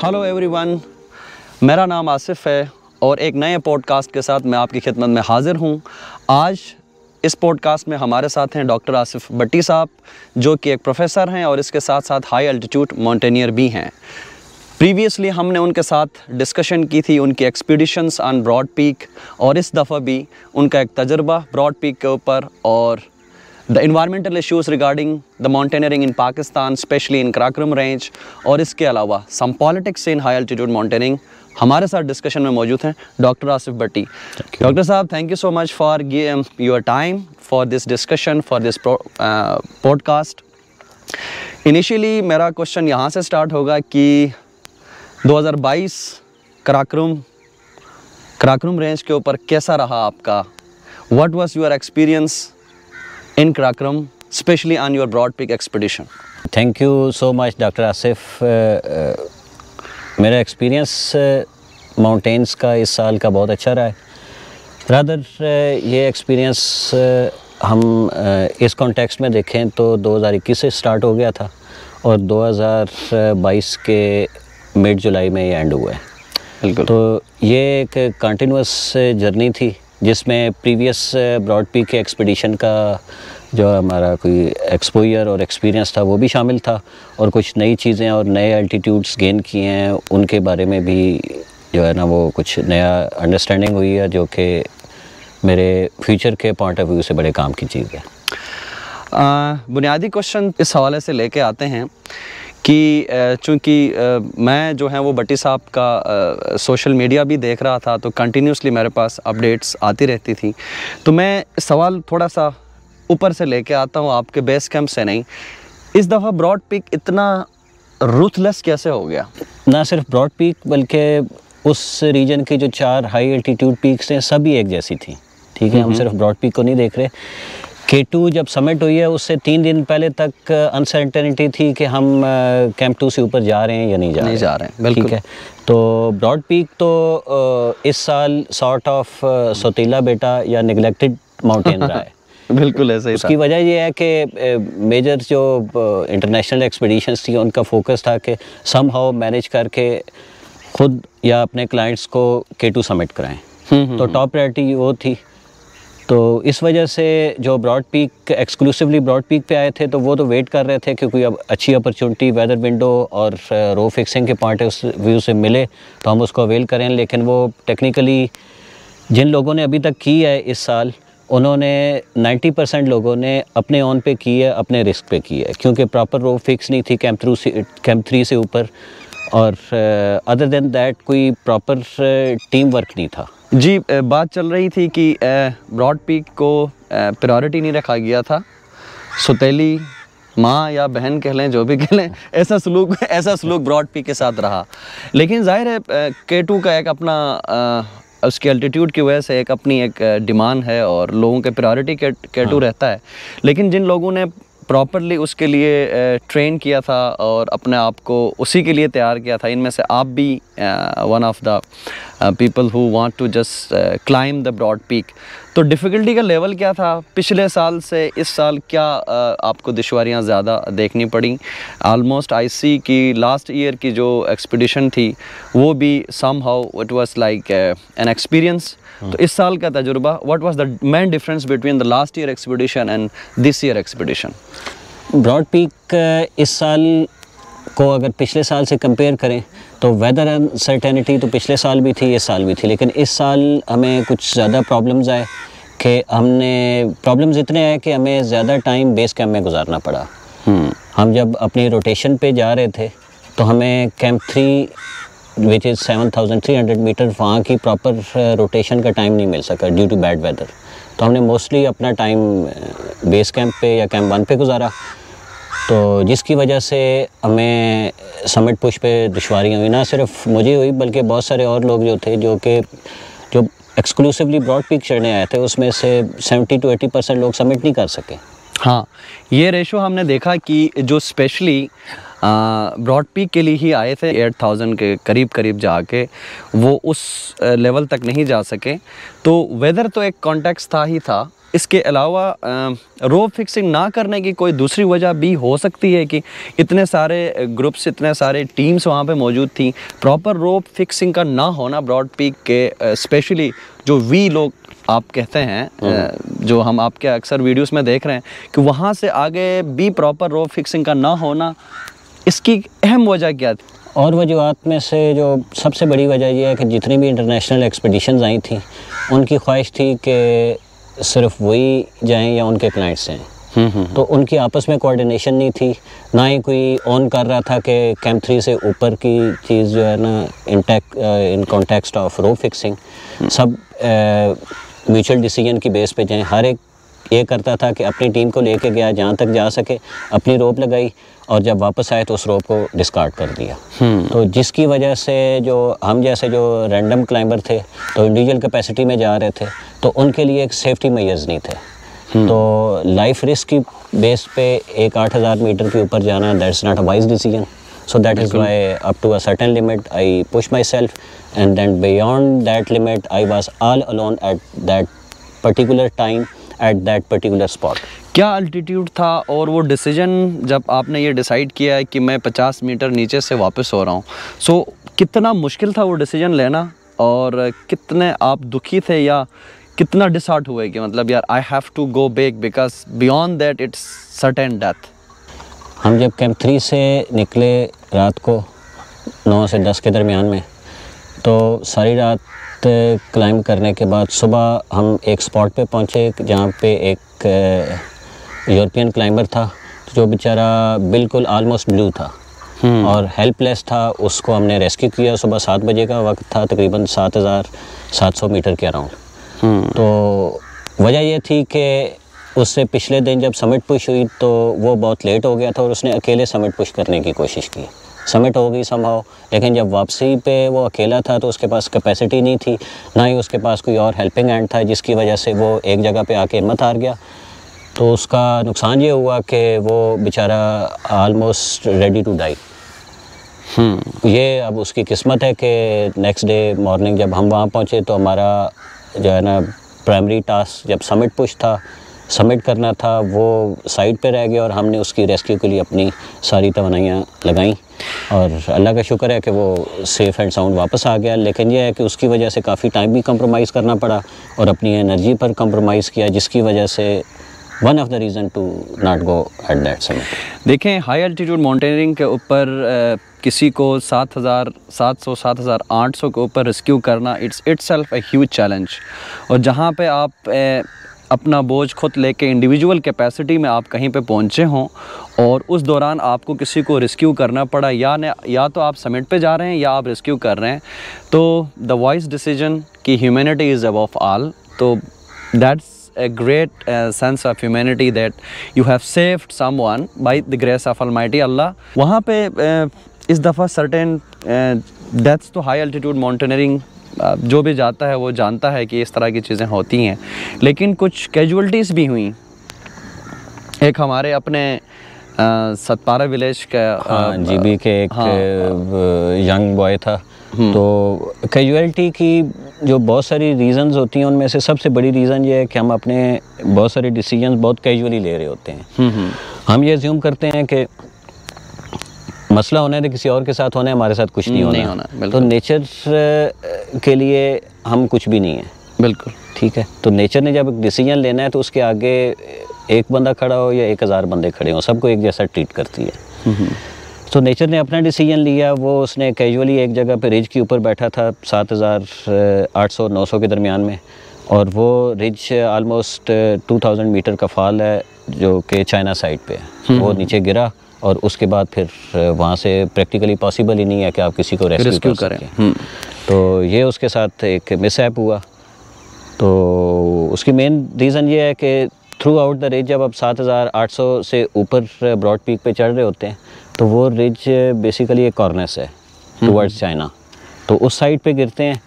Hello everyone, मेरा नाम आसिफ है और एक नए पॉडकास्ट के साथ मैं आपकी खिदमत में हाज़िर हूँ। आज इस पॉडकास्ट में हमारे साथ हैं डॉक्टर आसिफ भट्टी साहब, जो कि एक प्रोफेसर हैं और इसके साथ साथ हाई एल्टीट्यूड माउंटेनियर भी हैं। प्रीवियसली हमने उनके साथ डिस्कशन की थी उनकी एक्सपीडिशंस ऑन ब्रॉड पीक, और इस दफ़ा भी उनका एक तजर्बा ब्रॉड पीक के ऊपर और the environmental issues regarding the mountaineering in Pakistan, specially in Karakoram range, और इसके अलावा some politics in high altitude mountaineering हमारे साथ डिस्कशन में मौजूद हैं डॉक्टर आसिफ भट्टी। डॉक्टर साहब, thank you so much for your time for this discussion, for this podcast. Initially मेरा क्वेश्चन यहाँ से स्टार्ट होगा कि 2022 कराक्रम रेंज के ऊपर कैसा रहा आपका? What was your experience in Karakoram, especially on your Broad Peak expedition? Thank you so much, Dr. Asif. मेरा एक्सपीरियंस माउंटेन्स का इस साल का बहुत अच्छा रहा है। रादर ये एक्सपीरियंस हम इस कॉन्टेक्स्ट में देखें तो 2021 से स्टार्ट हो गया था और 2022 के मिड जुलाई में ये एंड हुआ है। बिल्कुल। तो ये एक कंटिन्यूस जर्नी थी जिसमें प्रीवियस ब्रॉड पीक के एक्सपीडिशन का जो हमारा कोई एक्सपोजर और एक्सपीरियंस था वो भी शामिल था, और कुछ नई चीज़ें और नए एल्टीट्यूड्स गेन किए हैं उनके बारे में भी जो है ना वो कुछ नया अंडरस्टैंडिंग हुई है, जो कि मेरे फ्यूचर के पॉइंट ऑफ व्यू से बड़े काम की चीज़ है। बुनियादी क्वेश्चन इस हवाले से लेके आते हैं कि चूँकि मैं जो है वो भट्टी साहब का सोशल मीडिया भी देख रहा था, तो कंटिन्यूसली मेरे पास अपडेट्स आती रहती थी। तो मैं सवाल थोड़ा सा ऊपर से लेके आता हूँ, आपके बेस कैंप से नहीं। इस दफ़ा ब्रॉड पीक इतना रूथलेस कैसे हो गया? ना सिर्फ ब्रॉड पीक बल्कि उस रीजन के जो 4 हाई एल्टीट्यूड पीक्स हैं सभी एक जैसी थी। ठीक है, हम सिर्फ ब्रॉड पीक को नहीं देख रहे। K2 जब समिट हुई है उससे 3 दिन पहले तक अनसर्टेनिटी थी कि हम कैंप 2 से ऊपर जा रहे हैं या नहीं जा रहे हैं। बिल्कुल। ठीक है, तो ब्रॉड पीक तो इस साल सॉर्ट ऑफ सौतीला बेटा या निगलेक्टेड माउंटेन रहा है। बिल्कुल ऐसा ही था। उसकी वजह ये है कि मेजर जो इंटरनेशनल एक्सपीडिशंस थी उनका फोकस था कि समहाउ मैनेज करके खुद या अपने क्लाइंट्स को K2 समिट कराएं। तो टॉप प्रायोरिटी वो थी। तो इस वजह से जो Broad Peak exclusively Broad Peak पे आए थे तो वो तो वेट कर रहे थे क्योंकि अब अच्छी अपॉर्चुनिटी वेदर विंडो और रो फिक्सिंग के पॉइंट ऑफ व्यू से मिले तो हम उसको अवेल करें। लेकिन वो टेक्निकली जिन लोगों ने अभी तक की है इस साल, उन्होंने 90% लोगों ने अपने ऑन पे की है, अपने रिस्क पे की है, क्योंकि प्रॉपर रो फिक्स नहीं थी कैंप 3 से ऊपर, और अदर देन दैट कोई प्रॉपर टीम वर्क नहीं था। जी, बात चल रही थी कि ब्रॉड पीक को प्रायोरिटी नहीं रखा गया था। सौतेली माँ या बहन कह लें, जो भी कह लें, ऐसा सलूक ब्रॉड पीक के साथ रहा। लेकिन जाहिर है K2 का एक अपना उसकी अल्टीट्यूड की वजह से एक अपनी एक डिमांड है और लोगों के प्रायोरिटी K2 रहता है। लेकिन जिन लोगों ने प्रॉपरली उसके लिए ट्रेन किया था और अपने आप को उसी के लिए तैयार किया था, इनमें से आप भी one of the people who want to just climb the Broad Peak. तो डिफ़िकल्टी का लेवल क्या था? पिछले साल से इस साल क्या आपको दुश्वारियां ज़्यादा देखनी पड़ी? ऑलमोस्ट आई सी कि लास्ट ईयर की जो एक्सपीडिशन थी वो भी somehow it was like an experience. तो इस साल का तजुर्बा, what was the main difference between the last year expedition and this year expedition? Broad Peak इस साल को अगर पिछले साल से कंपेयर करें तो वेदर अनसर्टेनिटी तो पिछले साल भी थी, इस साल भी थी, लेकिन इस साल हमें कुछ ज़्यादा प्रॉब्लम्स आए कि प्रॉब्लम्स इतने आए कि हमें ज़्यादा टाइम बेस कैंप में गुजारना पड़ा। हम जब अपनी रोटेशन पे जा रहे थे तो हमें कैंप 3 विच इज़ 7300 मीटर, वहाँ की प्रॉपर रोटेशन का टाइम नहीं मिल सका ड्यू टू बैड वेदर। तो हमने मोस्टली अपना टाइम बेस कैंप पे या कैंप 1 पे गुजारा, तो जिसकी वजह से हमें समिट पुश पे दुश्वारियाँ हुई। ना सिर्फ मुझे हुई बल्कि बहुत सारे और लोग जो थे जो एक्सक्लूसिवली ब्रॉड पीक चढ़ने आए थे, उसमें से 70 to 80% लोग समिट नहीं कर सके। हाँ, ये रेशो हमने देखा कि जो स्पेशली ब्रॉड पीक के लिए ही आए थे 8000 के करीब जाके वो उस लेवल तक नहीं जा सके। तो वेदर तो एक कॉन्टेक्स्ट था ही था, इसके अलावा रोप फिक्सिंग ना करने की कोई दूसरी वजह भी हो सकती है कि इतने सारे ग्रुप्स, इतने सारे टीम्स वहाँ पे मौजूद थी, प्रॉपर रोप फिक्सिंग का ना होना ब्रॉड पीक के, स्पेशली जो वी लोग आप कहते हैं, जो हम आपके अक्सर वीडियोस में देख रहे हैं कि वहाँ से आगे भी प्रॉपर रोप फिक्सिंग का ना होना, इसकी अहम वजह क्या थी? और वजूहत में से जो सबसे बड़ी वजह यह है कि जितनी भी इंटरनेशनल एक्सपीडिशंस आई थी उनकी ख्वाहिश थी कि सिर्फ वही जाएं या उनके क्लाइंट्स हैं। तो उनकी आपस में कोऑर्डिनेशन नहीं थी, ना ही कोई ऑन कर रहा था कि कैंप 3 से ऊपर की चीज़ जो है ना in context of rope fixing सब म्यूचुअल डिसीजन की बेस पे जाएं। हर एक ये करता था कि अपनी टीम को लेके गया, जहाँ तक जा सके अपनी रोप लगाई और जब वापस आए तो उस रोप को डिस्कार्ड कर दिया। तो जिसकी वजह से जो हम जैसे जो रैंडम क्लाइंबर थे तो इंडिविजुअल कैपेसिटी में जा रहे थे तो उनके लिए एक सेफ्टी मेजर्स नहीं थे। तो लाइफ रिस्क की बेस पे एक 8000 मीटर के ऊपर जाना, that's not a wise decision. So that is why up to a certain limit I pushed myself, and then beyond that limit I was all alone at that particular time at that particular spot. क्या altitude था और वो decision जब आपने ये decide किया है कि मैं 50 मीटर नीचे से वापस हो रहा हूँ, सो कितना मुश्किल था वो डिसीजन लेना और कितने आप दुखी थे या कितना डिसहार्ट हुए कि मतलब यार I have to go back because beyond that it's certain death? हम जब कैंप 3 से निकले रात को 9 से 10 के दरमियान में, तो सारी रात क्लाइंब करने के बाद सुबह हम एक स्पॉट पे पहुँचे जहाँ पे एक यूरोपियन क्लाइंबर था जो बेचारा बिल्कुल आलमोस्ट ब्लू था और हेल्पलेस था। उसको हमने रेस्क्यू किया। सुबह 7 बजे का वक्त था, तकरीबन 7700 मीटर के अराउंड। तो वजह यह थी कि उससे पिछले दिन जब समिट पुश हुई तो वो बहुत लेट हो गया था और उसने अकेले समिट पुश करने की कोशिश की। समिट हो गई समहाउ, लेकिन जब वापसी पे वो अकेला था तो उसके पास कैपेसिटी नहीं थी, ना ही उसके पास कोई और हेल्पिंग हैंड था, जिसकी वजह से वो एक जगह पे आके हिम्मत हार गया। तो उसका नुकसान ये हुआ कि वो बेचारा आलमोस्ट रेडी टू डाई। ये अब उसकी किस्मत है कि नेक्स्ट डे मॉर्निंग जब हम वहाँ पहुँचे तो हमारा जो है ना प्राइमरी टास्क जब समिट पुश था, सबमिट करना था, वो साइड पे रह गया और हमने उसकी रेस्क्यू के लिए अपनी सारी तवानाइयाँ लगाईं और अल्लाह का शुक्र है कि वो सेफ़ एंड साउंड वापस आ गया। लेकिन यह है कि उसकी वजह से काफ़ी टाइम भी कंप्रोमाइज़ करना पड़ा और अपनी एनर्जी पर कंप्रोमाइज़ किया, जिसकी वजह से one of the reason to not go at that summit. देखें, हाई एल्टीट्यूड माउंटेनियरिंग के ऊपर किसी को 7700 7800 के ऊपर रेस्क्यू करना it's itself a huge challenge. और जहाँ पे आप अपना बोझ खुद लेके इंडिविजुअल कैपेसिटी में आप कहीं पे पहुँचे हों और उस दौरान आपको किसी को रेस्क्यू करना पड़ा, या तो आप समिट पे जा रहे हैं या आप रेस्क्यू कर रहे हैं, तो द वाइज डिसीजन कि ह्यूमैनिटी इज़ अबव ऑल। तो that's a great sense of humanity that you have saved someone by the grace of Almighty Allah. वहाँ पे इस दफ़ा certain deaths तो high altitude mountaineering जो भी जाता है वो जानता है कि इस तरह की चीज़ें होती हैं, लेकिन कुछ कैजुअल्टीज़ भी हुई। एक हमारे अपने सतपारा विलेज का जीबी के एक यंग बॉय था। तो कैजुअलिटी की जो बहुत सारी रीज़न्स होती हैं, उनमें से सबसे बड़ी रीज़न ये है कि हम अपने बहुत सारे डिसीजंस बहुत कैजुअली ले रहे होते हैं। हम ये अज्यूम करते हैं कि मसला होना है तो किसी और के साथ होना है, हमारे साथ कुछ नहीं होना। तो नेचर के लिए हम कुछ भी नहीं है। बिल्कुल ठीक है। तो नेचर ने जब एक डिसीजन लेना है तो उसके आगे एक बंदा खड़ा हो या 1000 बंदे खड़े हों, सबको एक जैसा ट्रीट करती है। तो नेचर ने अपना डिसीजन लिया। वो उसने कैजुअली एक जगह पे रिज के ऊपर बैठा था 7800 900 के दरमियान में, और वो रिज आलमोस्ट 2000 मीटर का फॉल है जो कि चाइना साइड पे है। वो नीचे गिरा और उसके बाद फिर वहाँ से प्रैक्टिकली पॉसिबल ही नहीं है कि आप किसी को रेस्क्यू करें। तो ये उसके साथ एक मिसहैप हुआ। तो उसकी मेन रीज़न ये है कि थ्रू आउट द रिज जब आप 7800 से ऊपर ब्रॉड पीक पे चढ़ रहे होते हैं तो वो रिज बेसिकली एक कॉर्नर्स है टुवर्ड्स चाइना। तो उस साइड पे गिरते हैं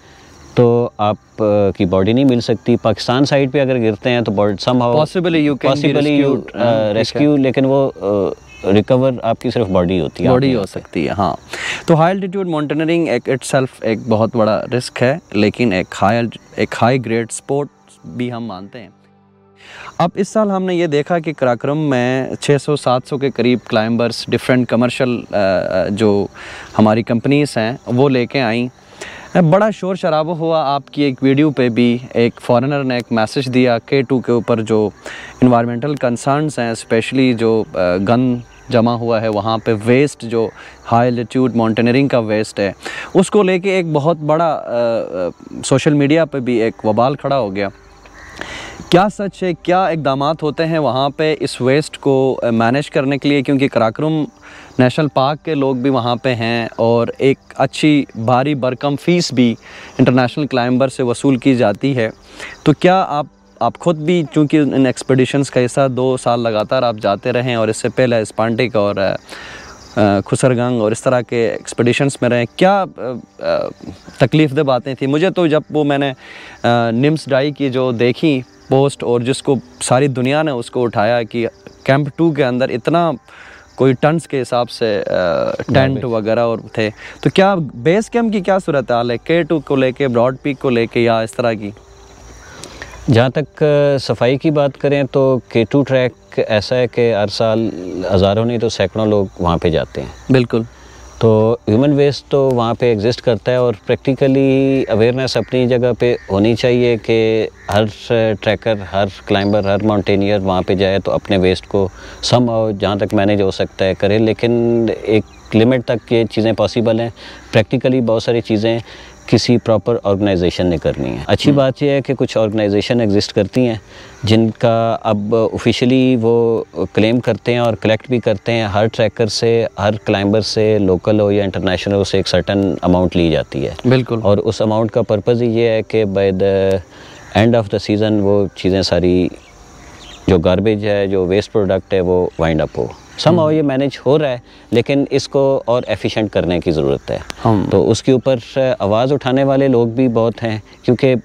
तो आप की बॉडी नहीं मिल सकती। पाकिस्तान साइड पे अगर गिरते हैं तो बॉडी समहाउ पॉसिबली रेस्क्यू, लेकिन वो रिकवर आपकी सिर्फ बॉडी होती है, बॉडी हो सकती है। हाँ, तो हाई एल्टीट्यूड माउंटेनियरिंग एक इटसेल्फ एक बहुत बड़ा रिस्क है, लेकिन एक हाई ग्रेड स्पोर्ट भी हम मानते हैं। अब इस साल हमने ये देखा कि कराक्रम में 600-700 के करीब क्लाइंबर्स डिफरेंट कमर्शियल जो हमारी कंपनीज़ हैं वो लेके आई। बड़ा शोर शराबा हुआ। आपकी एक वीडियो पे भी एक फॉरेनर ने एक मैसेज दिया K2 के ऊपर जो इन्वायरमेंटल कंसर्न्स हैं, स्पेशली जो गन जमा हुआ है वहाँ पे, वेस्ट जो हाई एल्टीट्यूड माउंटेनियरिंग का वेस्ट है उसको लेके एक बहुत बड़ा सोशल मीडिया पे भी एक वबाल खड़ा हो गया। क्या सच है, क्या इक़दामात होते हैं वहाँ पे इस वेस्ट को मैनेज करने के लिए, क्योंकि कराक्रम नेशनल पार्क के लोग भी वहाँ पे हैं और एक अच्छी भारी भरकम फ़ीस भी इंटरनेशनल क्लाइंबर से वसूल की जाती है। तो क्या आप ख़ुद भी, चूँकि इन एक्सपेडिशंस का हिस्सा 2 साल लगातार आप जाते रहें और इससे पहले स्पांटिक और खुसरगंग और इस तरह के एक्सपेडिशंस में रहें, क्या तकलीफ़ दे बातें थी? मुझे तो जब वो मैंने निम्स डाई की जो देखी पोस्ट और जिसको सारी दुनिया ने उसको उठाया कि कैंप 2 के अंदर इतना कोई टन्स के हिसाब से टेंट वगैरह और थे, तो क्या बेस कैंप की क्या सूरत हाल है K2 को लेके, ब्रॉड पीक को लेके या इस तरह की? जहाँ तक सफाई की बात करें तो K2 ट्रैक ऐसा है कि हर साल हज़ारों नहीं तो सैकड़ों लोग वहाँ पे जाते हैं। बिल्कुल। तो ह्यूमन वेस्ट तो वहाँ पे एग्जिस्ट करता है और प्रैक्टिकली अवेयरनेस अपनी जगह पे होनी चाहिए कि हर ट्रैकर, हर क्लाइंबर, हर माउंटेनियर वहाँ पे जाए तो अपने वेस्ट को जहाँ तक मैनेज हो सकता है करे, लेकिन एक लिमिट तक ये चीज़ें पॉसिबल हैं। प्रैक्टिकली बहुत सारी चीज़ें किसी प्रॉपर ऑर्गेनाइजेशन ने करनी है। अच्छी बात यह है कि कुछ ऑर्गेनाइजेशन एग्जिस्ट करती हैं जिनका अब ऑफिशियली वो क्लेम करते हैं और कलेक्ट भी करते हैं हर ट्रैकर से, हर क्लाइंबर से, लोकल हो या इंटरनेशनल हो, से एक सर्टन अमाउंट ली जाती है। बिल्कुल। और उस अमाउंट का पर्पज़ ये है कि by the end of the season वो चीज़ें सारी जो गार्बेज है, जो वेस्ट प्रोडक्ट है, वो वाइंड अप हो। समहाउ ये मैनेज हो रहा है, लेकिन इसको और एफिशिएंट करने की ज़रूरत है। तो उसके ऊपर आवाज़ उठाने वाले लोग भी बहुत हैं, क्योंकि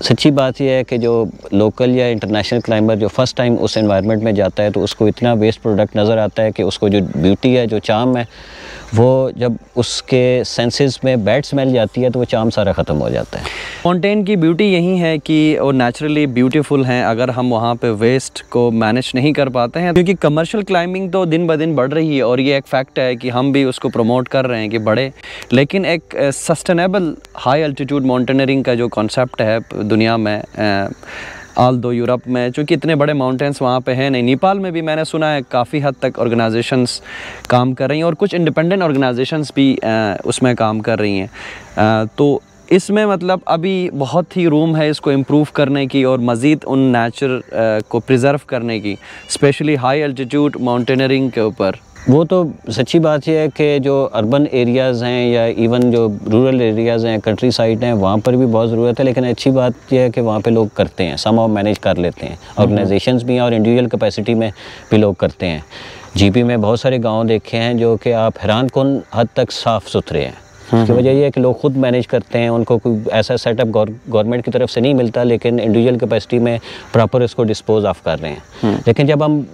सच्ची बात यह है कि जो लोकल या इंटरनेशनल क्लाइंबर जो फ़र्स्ट टाइम उस एनवायरनमेंट में जाता है तो उसको इतना वेस्ट प्रोडक्ट नज़र आता है कि उसको जो ब्यूटी है, जो चार्म है, वो जब उसके सेंसेस में बैड स्मेल जाती है तो वो चार्म सारा ख़त्म हो जाता है। माउंटेन की ब्यूटी यही है कि वो नेचुरली ब्यूटीफुल हैं अगर हम वहाँ पे वेस्ट को मैनेज नहीं कर पाते हैं, क्योंकि कमर्शियल क्लाइंबिंग तो दिन ब दिन बढ़ रही है और ये एक फैक्ट है कि हम भी उसको प्रमोट कर रहे हैं कि बढ़े, लेकिन एक सस्टेनेबल हाई एल्टीट्यूड माउंटेनियरिंग का जो कॉन्सेप्ट है दुनिया में, ऑल दो यूरोप में चूँकि इतने बड़े माउंटेन्स वहाँ पे हैं नहीं, नेपाल में भी मैंने सुना है काफ़ी हद तक ऑर्गेनाइजेशंस काम कर रही हैं और कुछ इंडिपेंडेंट ऑर्गेनाइजेशंस भी उसमें काम कर रही हैं। तो इसमें मतलब अभी बहुत ही रूम है इसको इम्प्रूव करने की और मज़ीद उन नेचर को प्रिजर्व करने की, स्पेशली हाई एल्टीट्यूड माउंटेनियरिंग के ऊपर। वो तो सच्ची बात यह है कि जो अर्बन एरियाज़ हैं या इवन जो रूरल एरियाज़ हैं, कंट्री साइड हैं, वहाँ पर भी बहुत ज़रूरत है, लेकिन अच्छी बात यह है कि वहाँ पे लोग करते हैं, समहाउ मैनेज कर लेते हैं। ऑर्गेनाइजेशंस भी हैं और इंडिविजुअल कैपेसिटी में भी लोग करते हैं। जीपी में बहुत सारे गांव देखे हैं जो कि आप हैरान कौन हद तक साफ़ सुथरे हैं। इसकी वजह यह है कि लोग खुद मैनेज करते हैं, उनको कोई ऐसा सेटअप गवर्नमेंट की तरफ से नहीं मिलता, लेकिन इंडिविजुअल कैपेसिटी में प्रॉपर इसको डिस्पोज ऑफ कर रहे हैं। लेकिन जब हम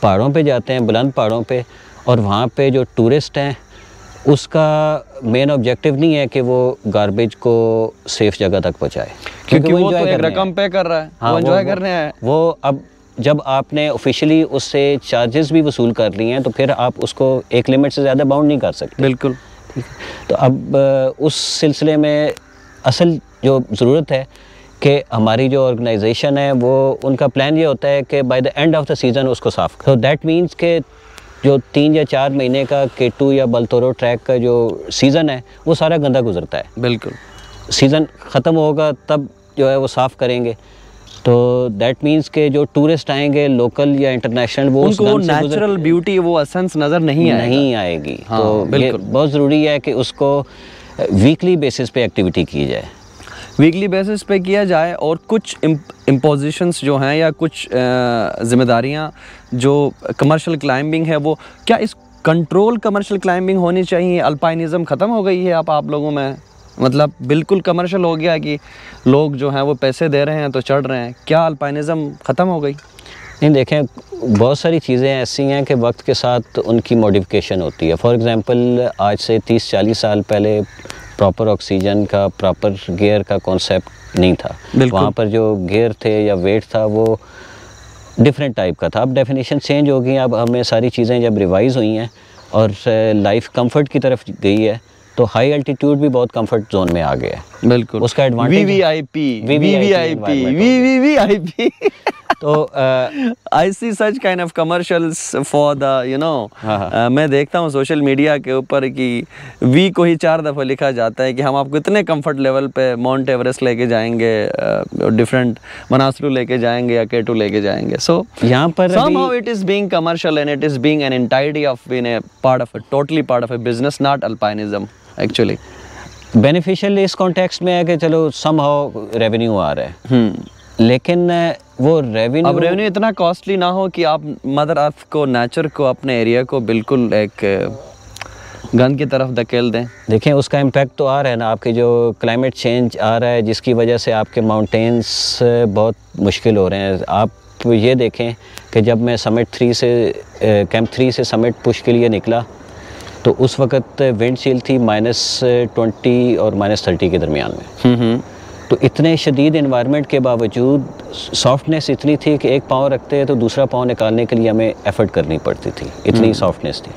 पहाड़ों पे जाते हैं, बुलंद पहाड़ों पे, और वहाँ पे जो टूरिस्ट हैं उसका मेन ऑब्जेक्टिव नहीं है कि वो गार्बेज को सेफ जगह तक पहुँचाए, क्योंकि वो तो एक रकम पे कर रहा है। हाँ, वो एंजॉय करने आया है। वो अब जब आपने ऑफिशियली उससे चार्जेस भी वसूल कर लिए हैं तो फिर आप उसको एक लिमिट से ज़्यादा बाउंड नहीं कर सकते। बिल्कुल। ठीक है, तो अब उस सिलसिले में असल जो ज़रूरत है कि हमारी जो ऑर्गेनाइजेशन है वो, उनका प्लान ये होता है कि by the end of the season उसको साफ। तो दैट मीन्स के जो 3 या 4 महीने का K2 या बलतोरो ट्रैक का जो सीज़न है वो सारा गंदा गुजरता है। बिल्कुल। सीज़न ख़त्म होगा तब जो है वो साफ़ करेंगे, तो दैट मीन्स के जो टूरिस्ट आएंगे लोकल या इंटरनेशनल, वो उनको नेचुरल ब्यूटी, वो एसेंस नज़र नहीं आएगी। हाँ, तो ये बहुत ज़रूरी है कि उसको वीकली बेसिस पे एक्टिविटी की जाए, वीकली बेसिस पे किया जाए, और कुछ इम्पोजिशंस जो हैं या कुछ ज़िम्मेदारियां जो कमर्शियल क्लाइंबिंग है, वो क्या इस कंट्रोल कमर्शियल क्लाइंबिंग होनी चाहिए? अल्पाइनिज़म ख़त्म हो गई है आप लोगों में, मतलब बिल्कुल कमर्शियल हो गया कि लोग जो हैं वो पैसे दे रहे हैं तो चढ़ रहे हैं, क्या अल्पाइनिज़म ख़त्म हो गई? नहीं, देखें बहुत सारी चीज़ें ऐसी हैं कि वक्त के साथ उनकी मॉडिफिकेशन होती है। फॉर एग्ज़ाम्पल आज से 30-40 साल पहले प्रॉपर ऑक्सीजन का, प्रॉपर गियर का कॉन्सेप्ट नहीं था। वहाँ पर जो गियर थे या वेट था वो डिफरेंट टाइप का था। अब डेफिनेशन चेंज हो गई, अब हमें सारी चीज़ें जब रिवाइज़ हुई हैं और लाइफ कंफर्ट की तरफ गई है तो हाई एल्टीट्यूड भी बहुत कंफर्ट जोन में आ गया है। बिल्कुल, उसका एडवांटेज VVIP तो I see such kind of commercials for the you know, मैं देखता हूँ सोशल मीडिया के ऊपर कि वी को ही 4 दफ़ा लिखा जाता है कि हम आपको इतने कंफर्ट लेवल पे माउंट एवरेस्ट लेके जाएंगे, डिफरेंट मनासलू लेके जाएंगे या केटू लेके जाएंगे। सो यहाँ पर somehow it is being commercial and it is being an entirety of being a part of a totally part of a business, not alpinism actually. Beneficial इस कॉन्टेक्स्ट में है कि चलो समहाउ रेवेन्यू आ रहा है, लेकिन वो रेवेन्यू, अब रेवेन्यू इतना कॉस्टली ना हो कि आप मदर अर्थ को, नेचर को, अपने एरिया को बिल्कुल एक गन की तरफ धकेल दें। देखें उसका इम्पैक्ट तो आ रहा है ना, आपके जो क्लाइमेट चेंज आ रहा है जिसकी वजह से आपके माउंटेन्स बहुत मुश्किल हो रहे हैं। आप ये देखें कि जब मैं समिट 3 से कैंप 3 से समिट पुश के लिए निकला तो उस वक़्त विंड चिल थी -20 और -30 के दरमियान में। तो इतने शदीद इन्वायरमेंट के बावजूद सॉफ्टनेस इतनी थी कि एक पाँव रखते हैं तो दूसरा पाँव निकालने के लिए हमें एफ़र्ट करनी पड़ती थी, इतनी सॉफ्टनेस थी।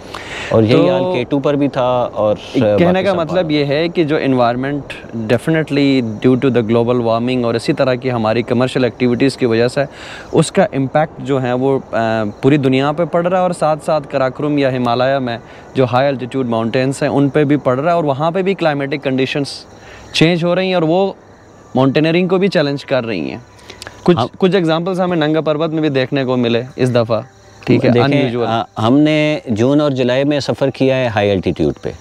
और यही हाल K2 पर भी था। और कहने का मतलब ये है कि जो environment definitely due to the global warming और इसी तरह की हमारी कमर्शियल एक्टिविटीज़ की वजह से उसका इम्पैक्ट जो है वो पूरी दुनिया पे पड़ रहा है, और साथ साथ कराकोरम या हिमालय में जो हाई एल्टीट्यूड माउंटेन्स हैं उन पे भी पड़ रहा है, और वहाँ पे भी क्लाइमेटिक कंडीशंस चेंज हो रही हैं और वो माउंटेनियरिंग को भी चैलेंज कर रही हैं। कुछ एग्जांपल्स हमें नंगा पर्वत में भी देखने को मिले इस दफ़ा। ठीक है, अनयूजुअल। हमने जून और जुलाई में सफ़र किया है हाई एल्टीट्यूड पे।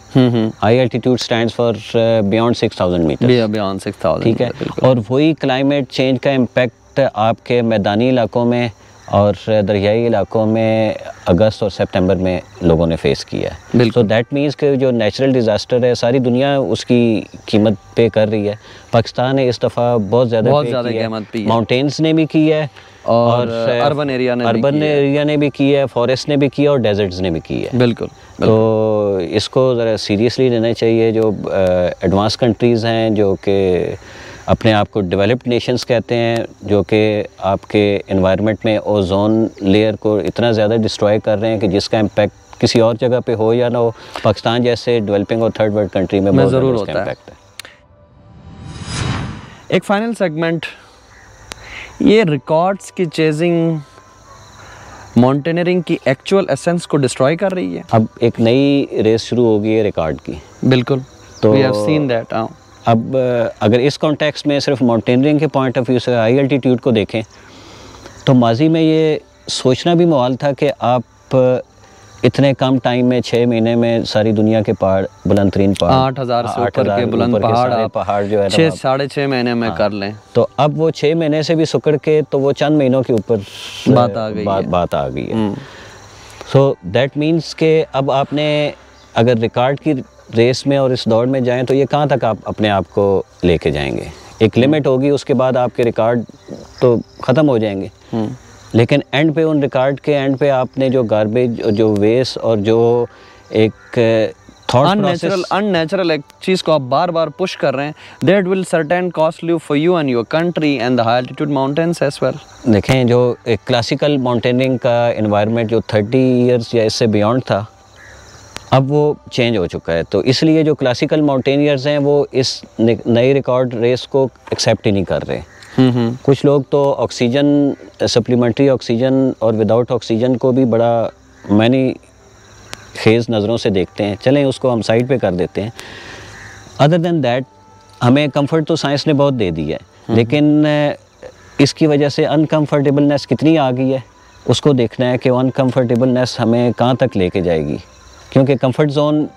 High altitude stands for beyond 6000 metre, beyond 6000, ठीक है। और वही क्लाइमेट चेंज का इम्पैक्ट आपके मैदानी इलाकों में और दरियाई इलाकों में अगस्त और सितंबर में लोगों ने फेस किया है। तो दैट मीन्स कि जो नेचुरल डिज़ास्टर है सारी दुनिया उसकी कीमत पे कर रही है। पाकिस्तान ने इस दफ़ा बहुत ज़्यादा कीमत पी है, माउंटेन्स ने भी की है और अर्बन एरिया ने भी की है, फॉरेस्ट ने भी किया और डेजर्ट्स ने भी की है। बिल्कुल। तो इसको ज़रा सीरियसली लेना चाहिए। जो एडवांस कंट्रीज़ हैं जो कि अपने आप को डेवलप्ड नेशंस कहते हैं, जो कि आपके एनवायरनमेंट में ओजोन लेयर को इतना ज़्यादा डिस्ट्रॉय कर रहे हैं कि जिसका इम्पैक्ट किसी और जगह पे हो या ना हो, पाकिस्तान जैसे डेवलपिंग और थर्ड वर्ल्ड कंट्री में बहुत ज़रूर होता है। एक फाइनल सेगमेंट, ये रिकॉर्ड्स की चेजिंग माउंटेनियरिंग की एक्चुअल एसेंस को डिस्ट्रॉय कर रही है। अब एक नई रेस शुरू हो गई है रिकॉर्ड की। बिल्कुल, तो वी हैव सीन दैट। अब अगर इस कॉन्टेक्स्ट में सिर्फ माउंटेनियरिंग के पॉइंट ऑफ व्यू से हाई एल्टीट्यूड को देखें तो माजी में ये सोचना भी मुहाल था कि आप इतने कम टाइम में 6 महीने में सारी दुनिया के पहाड़, बुलंद तरीन पहाड़, 8000 से ऊपर के बुलंद पहाड़ जो है 6-6.5 महीने में कर लें। तो अब वो 6 महीने से भी सुकड़ के तो वो चंद महीनों के ऊपर बात आ गई है। सो दैट मीन्स के अब आपने अगर रिकॉर्ड की रेस में और इस दौड़ में जाएं तो ये कहाँ तक आप अपने आप को लेके जाएंगे। एक लिमिट होगी, उसके बाद आपके रिकॉर्ड तो ख़त्म हो जाएंगे। लेकिन एंड पे, उन रिकॉर्ड के एंड पे आपने जो गार्बेज, जो वेस्ट और जो एक अननेचुरल एक चीज़ को आप बार बार पुश कर रहे हैं, that will certain costly for you and your country and the high altitude mountains as well. देखें, जो एक क्लासिकल माउंटेनियरिंग का एनवायरनमेंट जो 30 ईयर्स या इससे बियॉन्ड था, अब वो चेंज हो चुका है। तो इसलिए जो क्लासिकल माउंटेनियर्स हैं वो इस नई रिकॉर्ड रेस को एक्सेप्ट ही नहीं कर रहे। कुछ लोग तो ऑक्सीजन, सप्लीमेंट्री ऑक्सीजन और विदाउट ऑक्सीजन को भी बड़ा मैनी खेज नज़रों से देखते हैं, चलें उसको हम साइड पे कर देते हैं। अदर देन दैट हमें कंफर्ट तो साइंस ने बहुत दे दी है, लेकिन इसकी वजह से अनकम्फर्टेबलनेस कितनी आ गई है उसको देखना है कि वो अनकम्फर्टेबलनेस हमें कहाँ तक लेके जाएगी। क्योंकि कंफर्ट जोन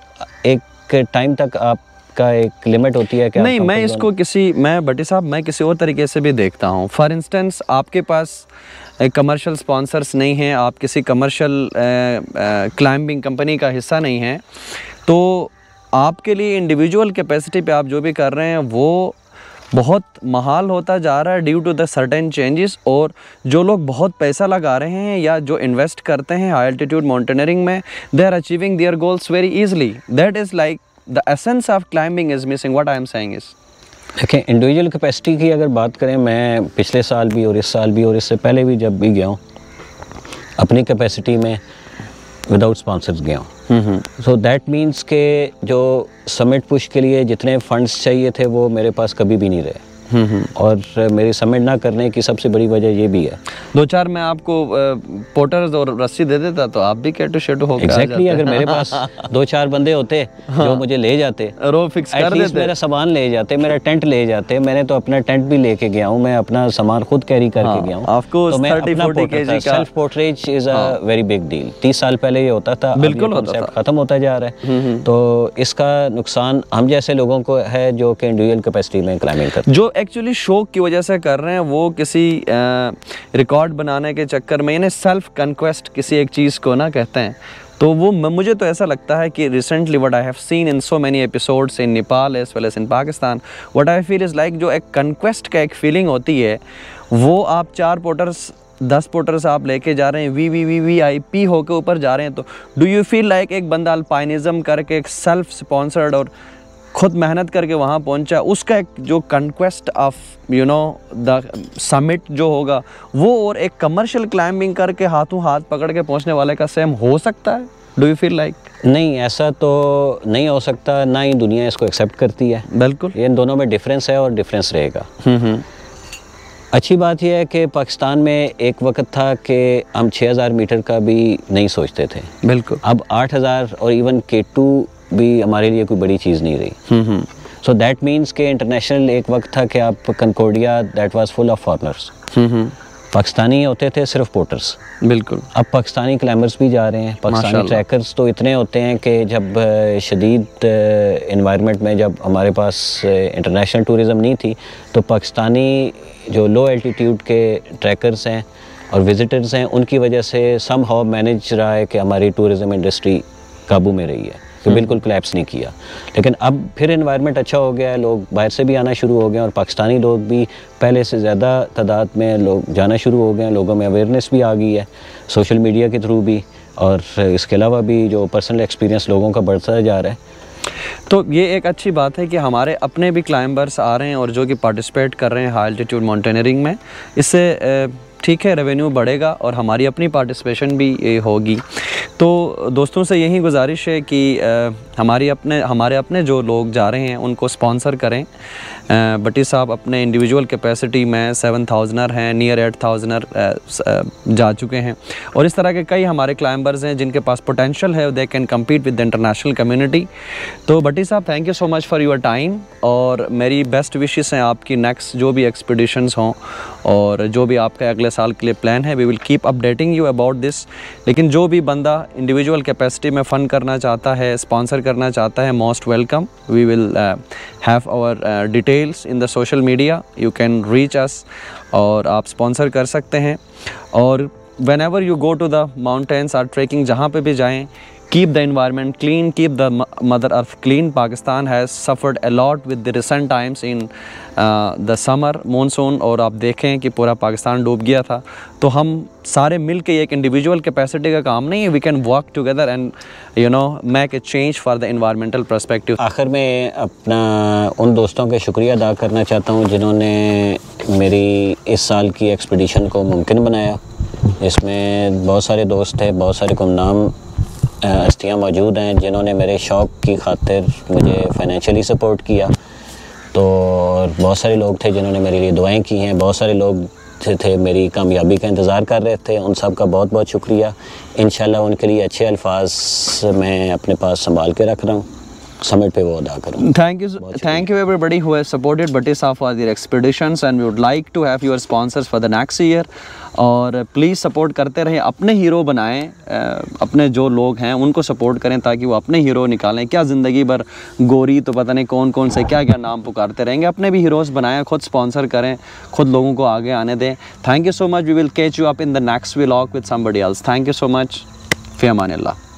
एक टाइम तक आपका एक लिमिट होती है कि नहीं, मैं इसको मैं भट्टी साहब, मैं किसी और तरीके से भी देखता हूँ। फॉर इंस्टेंस, आपके पास कमर्शियल स्पॉन्सर्स नहीं हैं, आप किसी कमर्शियल क्लाइंबिंग कंपनी का हिस्सा नहीं हैं, तो आपके लिए इंडिविजुअल कैपेसिटी पे आप जो भी कर रहे हैं वो बहुत महाल होता जा रहा है due to the certain changes. और जो लोग बहुत पैसा लगा रहे हैं या जो इन्वेस्ट करते हैं हाई एल्टीट्यूड माउंटेनियरिंग में, they are achieving their goals very easily. That is like the essence of climbing is missing. What I am saying is, देखिए इंडिविजुअल कैपेसिटी की अगर बात करें, मैं पिछले साल भी और इस साल भी और इससे पहले भी जब भी गया हूँ अपनी कैपेसिटी में विदाउट स्पॉन्सर्स गया हूँ। सो दैट मीन्स के जो समिट पुश के लिए जितने फंड्स चाहिए थे वो मेरे पास कभी भी नहीं रहे। और मेरी समिट ना करने की सबसे बड़ी वजह ये भी है। 2-4 मैं आपको पोटर्स और रस्सी दे देता तो आप भी कैटू शेटू होकर एग्जैक्टली अगर मेरे पास 2-4 बंदे होते जो मुझे ले जाते, रो फिक्स कर देते, मेरा सामान ले जाते, मेरा टेंट ले जाते। मैंने तो अपना टेंट भी लेके गया हूँ, मैं अपना सामान खुद कैरी करके गया हूँ। आपको 30-40 केजी का self portrait is a very big deal. 30 साल पहले ये होता था, बिल्कुल कॉन्सेप्ट खत्म होता जा रहा है। तो इसका नुकसान हम जैसे लोगों को है जो कि इंडिविजुअल कैपेसिटी में क्लाइंबिंग करते हैं, जो एक्चुअली शौक की वजह से कर रहे हैं, वो किसी रिकॉर्ड बनाने के चक्कर में, यानी सेल्फ कंक्वेस्ट किसी एक चीज़ को ना कहते हैं। तो वो मुझे तो ऐसा लगता है कि recently what I have seen in so many episodes in Nepal as well as in Pakistan, what I feel is like जो एक कंक्वेस्ट का एक फीलिंग होती है, वो आप 4 पोटर्स 10 पोटर्स आप लेके जा रहे हैं, VVIP होकर ऊपर जा रहे हैं, तो डू यू फील लाइक एक बंदा अल्पाइनिज्म करके एक सेल्फ स्पॉन्सर्ड और खुद मेहनत करके वहाँ पहुँचा, उसका एक जो conquest of you know the summit जो होगा वो और एक कमर्शियल क्लाइंबिंग करके हाथों हाथ पकड़ के पहुँचने वाले का सेम हो सकता है? Do you feel like? नहीं, ऐसा तो नहीं हो सकता, ना ही दुनिया इसको एक्सेप्ट करती है। बिल्कुल, इन दोनों में डिफरेंस है और डिफरेंस रहेगा। अच्छी बात यह है कि पाकिस्तान में एक वक्त था कि हम 6000 मीटर का भी नहीं सोचते थे। बिल्कुल, अब 8000 और इवन K2 भी हमारे लिए कोई बड़ी चीज़ नहीं रही। सो दैट मीन्स के इंटरनेशनल एक वक्त था कि आप Concordia that was full of foreigners, Pakistani होते थे सिर्फ पोटर्स। बिल्कुल, अब पाकिस्तानी क्लाइंबर्स भी जा रहे हैं, पाकिस्तानी ट्रैकर्स तो इतने होते हैं कि जब शदीद इन्वायरमेंट में जब हमारे पास इंटरनेशनल टूरिज़म नहीं थी तो पाकिस्तानी जो लो एल्टीट्यूड के ट्रैकर्स हैं और विजिटर्स हैं उनकी वजह से सम हाउ मैनेज रहा है कि हमारी टूरिज़म इंडस्ट्री काबू में रही है, कि बिल्कुल कोलैप्स नहीं किया। लेकिन अब फिर एनवायरनमेंट अच्छा हो गया है, लोग बाहर से भी आना शुरू हो गए और पाकिस्तानी लोग भी पहले से ज़्यादा तादाद में लोग जाना शुरू हो गए हैं, लोगों में अवेयरनेस भी आ गई है सोशल मीडिया के थ्रू भी, और इसके अलावा भी जो पर्सनल एक्सपीरियंस लोगों का बढ़ता जा रहा है। तो ये एक अच्छी बात है कि हमारे अपने भी क्लाइंबर्स आ रहे हैं और जो कि पार्टिसिपेट कर रहे हैं हाई एल्टीट्यूड माउंटेनियरिंग में। इससे ठीक है, रेवेन्यू बढ़ेगा और हमारी अपनी पार्टिसिपेशन भी होगी। तो दोस्तों से यही गुजारिश है कि हमारे अपने जो लोग जा रहे हैं उनको स्पॉन्सर करें। भट्टी साहब अपने इंडिविजुअल कैपेसिटी में 7000 हैं, नियर 8000 जा चुके हैं, और इस तरह के कई हमारे क्लाइंबर्स हैं जिनके पास पोटेंशियल है, they can compete with the international community. तो भट्टी साहब, thank you so much for your time, और मेरी बेस्ट विशेस हैं आपकी नेक्स्ट जो भी एक्सपीडिशंस हों और जो भी आपका अगले साल के लिए प्लान है, we will keep updating you about this. लेकिन जो भी बंदा इंडिविजुअल कैपेसिटी में फ़ंड करना चाहता है, स्पॉन्सर करना चाहता है, most welcome. We will have our details in the social media, you can reach us और आप स्पॉन्सर कर सकते हैं। और whenever you go to the mountains और ट्रैकिंग, जहाँ पे भी जाएँ, keep the environment clean, keep the mother earth clean. Pakistan has suffered a lot with the recent times in the summer monsoon, और आप देखें कि पूरा पाकिस्तान डूब गया था। तो हम सारे मिल के एक इंडिविजुअल कैपेसिटी का काम नहीं है, we can work together and you know make a change for the environmental perspective. आखिर में अपना उन दोस्तों का शुक्रिया अदा करना चाहता हूँ जिन्होंने मेरी इस साल की एक्सपीडिशन को मुमकिन बनाया। इसमें बहुत सारे दोस्त हैं, बहुत सारे गुमनाम हस्तियाँ मौजूद हैं जिन्होंने मेरे शौक़ की खातिर मुझे फाइनेंशियली सपोर्ट किया। तो बहुत सारे लोग थे जिन्होंने मेरे लिए दुआएं की हैं, बहुत सारे लोग थे मेरी कामयाबी का इंतज़ार कर रहे थे, उन सब का बहुत बहुत शुक्रिया। इंशाल्लाह उनके लिए अच्छे अल्फाज मैं अपने पास संभाल के रख रहा हूँ, समिट पे वो अदा करूँ। Thank you everybody who has supported Bhatti Saab for their expeditions, and we would like to have your sponsors for the next year. और प्लीज़ सपोर्ट करते रहें, अपने हीरो बनाएं, अपने जो लोग हैं उनको सपोर्ट करें ताकि वो अपने हीरो निकालें। क्या ज़िंदगी भर गोरी तो पता नहीं कौन कौन से क्या क्या नाम पुकारते रहेंगे, अपने भी हीरोज़ बनाएं, खुद स्पॉन्सर करें, खुद लोगों को आगे आने दें। Thank you so much, we will catch you up in the next vlog with somebody else. Thank you so much, फ़ी अमान अल्लाह।